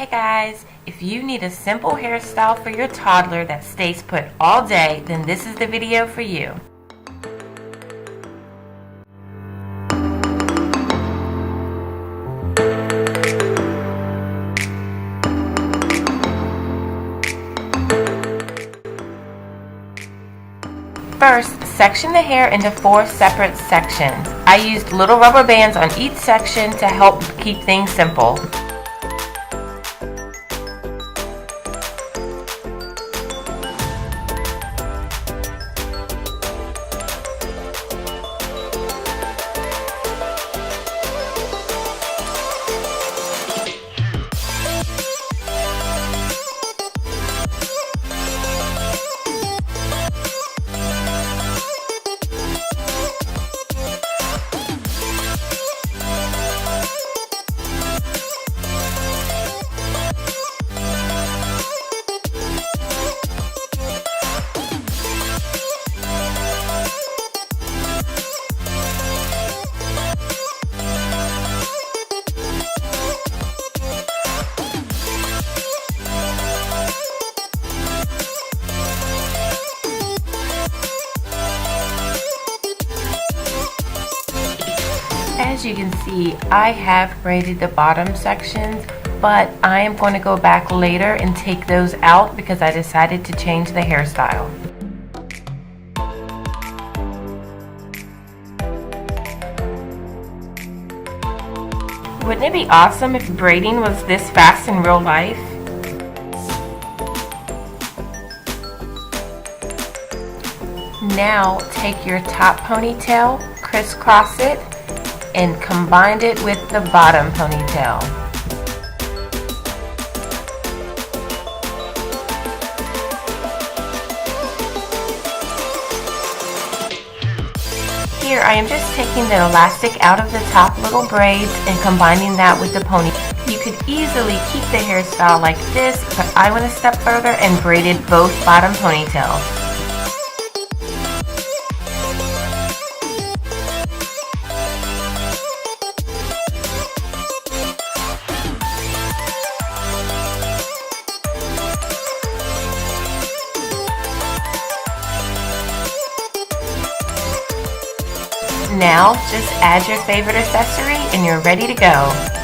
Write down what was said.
Hey guys, if you need a simple hairstyle for your toddler that stays put all day, then this is the video for you. First, section the hair into 4 separate sections. I used little rubber bands on each section to help keep things simple. As you can see, I have braided the bottom sections, but I am going to go back later and take those out because I decided to change the hairstyle. Wouldn't it be awesome if braiding was this fast in real life? Now take your top ponytail, crisscross it, and combine it with the bottom ponytail. Here I am just taking the elastic out of the top little braids and combining that with the pony. You could easily keep the hairstyle like this, but I went a step further and braided both bottom ponytails. Now, just add your favorite accessory and you're ready to go.